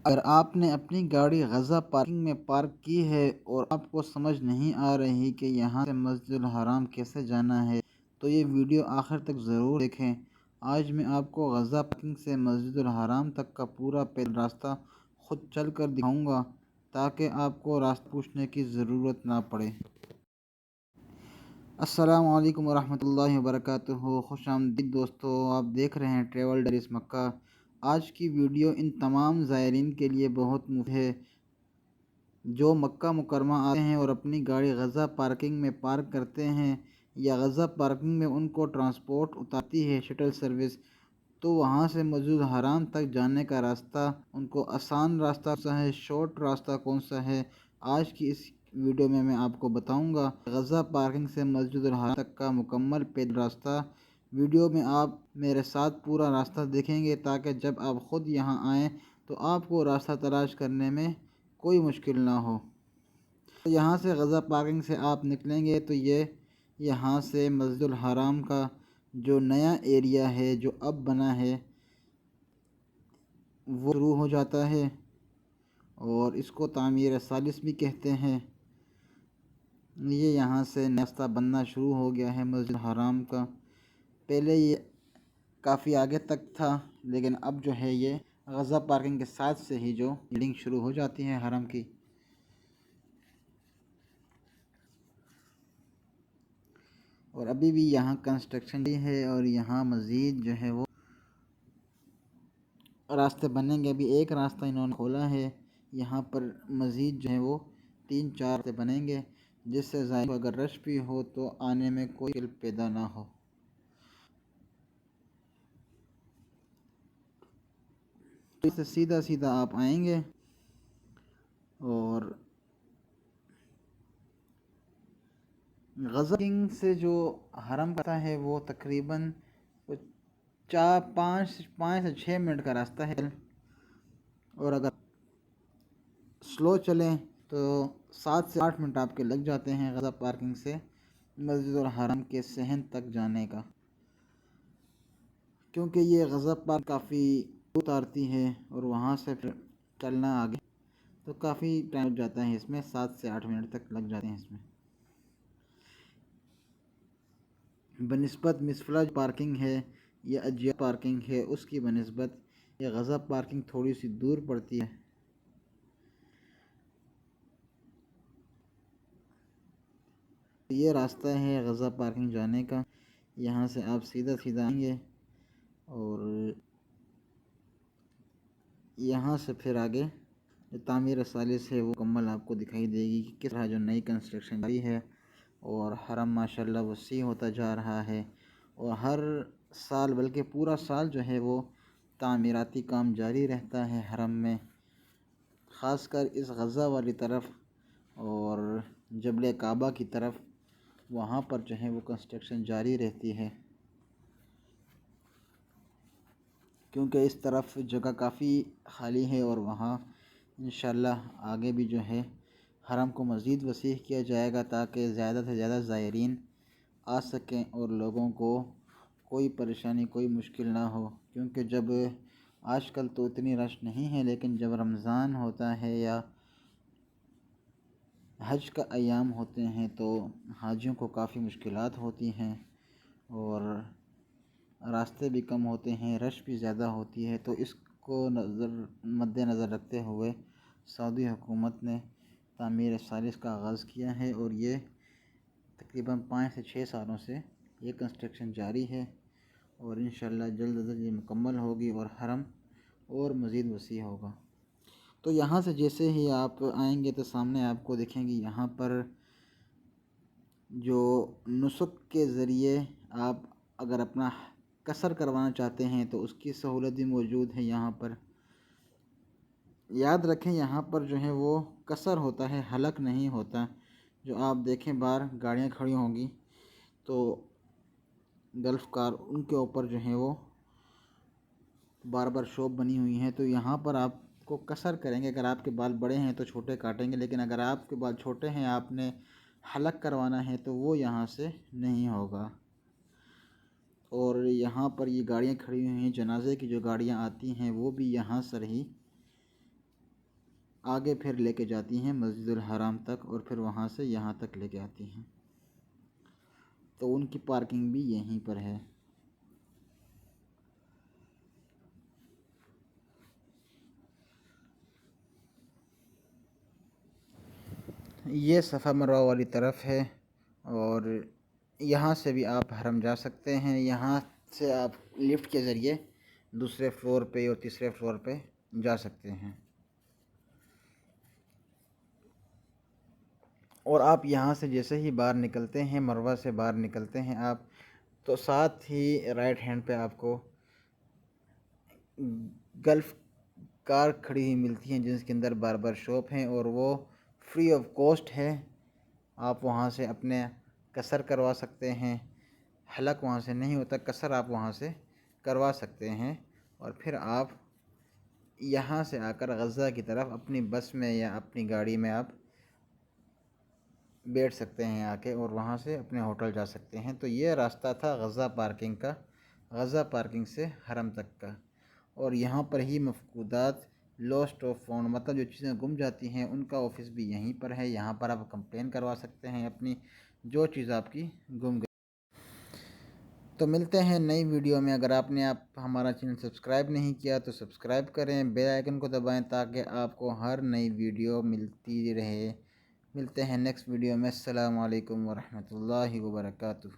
اگر آپ نے اپنی گاڑی غزہ پارکنگ میں پارک کی ہے اور آپ کو سمجھ نہیں آ رہی کہ یہاں سے مسجد الحرام کیسے جانا ہے تو یہ ویڈیو آخر تک ضرور دیکھیں۔ آج میں آپ کو غزہ پارکنگ سے مسجد الحرام تک کا پورا پیدل راستہ خود چل کر دکھاؤں گا تاکہ آپ کو راستہ پوچھنے کی ضرورت نہ پڑے۔ السلام علیکم ورحمۃ اللہ وبرکاتہ۔ خوش آمدید دوستو، آپ دیکھ رہے ہیں ٹریول ڈائریز مکہ۔ آج کی ویڈیو ان تمام زائرین کے لیے بہت مفید ہے جو مکہ مکرمہ آتے ہیں اور اپنی گاڑی غزہ پارکنگ میں پارک کرتے ہیں یا غزہ پارکنگ میں ان کو ٹرانسپورٹ اتارتی ہے شٹل سروس، تو وہاں سے مسجد الحرام تک جانے کا راستہ ان کو آسان راستہ کون سا ہے، شارٹ راستہ کون سا ہے، آج کی اس ویڈیو میں میں آپ کو بتاؤں گا۔ غزہ پارکنگ سے مسجد الحرام تک کا مکمل پیدل راستہ ویڈیو میں آپ میرے ساتھ پورا راستہ دیکھیں گے تاکہ جب آپ خود یہاں آئیں تو آپ کو راستہ تلاش کرنے میں کوئی مشکل نہ ہو۔ یہاں سے غزہ پارکنگ سے آپ نکلیں گے تو یہ یہاں سے مسجد الحرام کا جو نیا ایریا ہے جو اب بنا ہے وہ شروع ہو جاتا ہے اور اس کو تعمیر ثالث بھی کہتے ہیں۔ یہ یہاں سے راستہ بننا شروع ہو گیا ہے مسجد الحرام کا۔ پہلے یہ کافی آگے تک تھا لیکن اب جو ہے یہ غزہ پارکنگ کے ساتھ سے ہی جو بلڈنگ شروع ہو جاتی ہے حرم کی۔ اور ابھی بھی یہاں کنسٹرکشن بھی ہے اور یہاں مزید جو ہے وہ راستے بنیں گے۔ ابھی ایک راستہ انہوں نے کھولا ہے، یہاں پر مزید جو ہے وہ 3-4 راستے بنیں گے جس سے زائرین کو اگر رش بھی ہو تو آنے میں کوئی مشکل پیدا نہ ہو۔ تو اس سے سیدھا سیدھا آپ آئیں گے اور غزہ پارکنگ سے جو حرم کا ہے وہ تقریباً 5 سے 6 منٹ کا راستہ ہے، اور اگر سلو چلیں تو 7 سے 8 منٹ آپ کے لگ جاتے ہیں غزہ پارکنگ سے مسجد الحرام کے صحن تک جانے کا، کیونکہ یہ غزہ پارک کافی اتارتی ہے اور وہاں سے پھر چلنا آگے تو کافی ٹائم لگ جاتا ہے، اس میں 7 سے 8 منٹ تک لگ جاتے ہیں اس میں۔ بنسبت مسفلہ پارکنگ ہے یا اجیا پارکنگ ہے اس کی بنسبت یہ غزہ پارکنگ تھوڑی سی دور پڑتی ہے۔ یہ راستہ ہے غزہ پارکنگ جانے کا، یہاں سے آپ سیدھا سیدھا آئیں گے اور یہاں سے پھر آگے جو تعمیر ثالث ہے وہ مکمل آپ کو دکھائی دے گی کہ کس طرح جو نئی کنسٹرکشن جاری ہے اور حرم ماشاءاللہ وسیع ہوتا جا رہا ہے، اور ہر سال بلکہ پورا سال جو ہے وہ تعمیراتی کام جاری رہتا ہے حرم میں، خاص کر اس غزہ والی طرف اور جبل کعبہ کی طرف، وہاں پر جو ہے وہ کنسٹرکشن جاری رہتی ہے کیونکہ اس طرف جگہ کافی خالی ہے اور وہاں انشاءاللہ آگے بھی جو ہے حرم کو مزید وسیع کیا جائے گا تاکہ زیادہ سے زیادہ زائرین آ سکیں اور لوگوں کو کوئی پریشانی کوئی مشکل نہ ہو، کیونکہ جب آج کل تو اتنی رش نہیں ہے لیکن جب رمضان ہوتا ہے یا حج کا ایام ہوتے ہیں تو حاجیوں کو کافی مشکلات ہوتی ہیں اور راستے بھی کم ہوتے ہیں، رش بھی زیادہ ہوتی ہے، تو اس کو مد نظر رکھتے ہوئے سعودی حکومت نے تعمیر ثالث کا آغاز کیا ہے اور یہ تقریباً 5 سے 6 سالوں سے یہ کنسٹرکشن جاری ہے اور انشاءاللہ جلد از جلد یہ مکمل ہوگی اور حرم اور مزید وسیع ہوگا۔ تو یہاں سے جیسے ہی آپ آئیں گے تو سامنے آپ کو دکھیں گی یہاں پر جو نسک کے ذریعے آپ اگر اپنا قصر کروانا چاہتے ہیں تو اس کی سہولت بھی موجود ہے یہاں پر۔ یاد رکھیں یہاں پر جو ہے وہ قصر ہوتا ہے، حلق نہیں ہوتا۔ جو آپ دیکھیں باہر گاڑیاں کھڑی ہوں گی تو گلف کار ان کے اوپر جو ہے وہ بار بار شاپ بنی ہوئی ہیں، تو یہاں پر آپ کو قصر کریں گے، اگر آپ کے بال بڑے ہیں تو چھوٹے کاٹیں گے، لیکن اگر آپ کے بال چھوٹے ہیں آپ نے حلق کروانا ہے تو وہ یہاں سے نہیں ہوگا۔ اور یہاں پر یہ گاڑیاں کھڑی ہوئی ہیں، جنازے کی جو گاڑیاں آتی ہیں وہ بھی یہاں سے ہی آگے پھر لے کے جاتی ہیں مسجد الحرام تک اور پھر وہاں سے یہاں تک لے کے آتی ہیں، تو ان کی پارکنگ بھی یہیں پر ہے۔ یہ صفا مروہ والی طرف ہے اور یہاں سے بھی آپ حرم جا سکتے ہیں۔ یہاں سے آپ لفٹ کے ذریعے دوسرے فلور پہ اور تیسرے فلور پہ جا سکتے ہیں، اور آپ یہاں سے جیسے ہی باہر نکلتے ہیں، مروہ سے باہر نکلتے ہیں آپ، تو ساتھ ہی رائٹ ہینڈ پہ آپ کو گلف کار کھڑی ہوئی ملتی ہیں جس کے اندر باربر شاپ ہیں، اور وہ فری آف کاسٹ ہے۔ آپ وہاں سے اپنے قصر کروا سکتے ہیں، حلق وہاں سے نہیں ہوتا، قصر آپ وہاں سے کروا سکتے ہیں، اور پھر آپ یہاں سے آ کر غزہ کی طرف اپنی بس میں یا اپنی گاڑی میں آپ بیٹھ سکتے ہیں آ کے، اور وہاں سے اپنے ہوٹل جا سکتے ہیں۔ تو یہ راستہ تھا غزہ پارکنگ کا، غزہ پارکنگ سے حرم تک کا، اور یہاں پر ہی مفقودات لاسٹ آف فاؤنڈ مطلب جو چیزیں گم جاتی ہیں ان کا آفس بھی یہیں پر ہے۔ یہاں پر آپ کمپلین کروا سکتے ہیں اپنی جو چیز آپ کی گم گئی۔ تو ملتے ہیں نئی ویڈیو میں۔ اگر آپ نے ہمارا چینل سبسکرائب نہیں کیا تو سبسکرائب کریں، بیل آئیکن کو دبائیں تاکہ آپ کو ہر نئی ویڈیو ملتی رہے۔ ملتے ہیں نیکسٹ ویڈیو میں۔ السلام علیکم ورحمۃ اللہ وبرکاتہ۔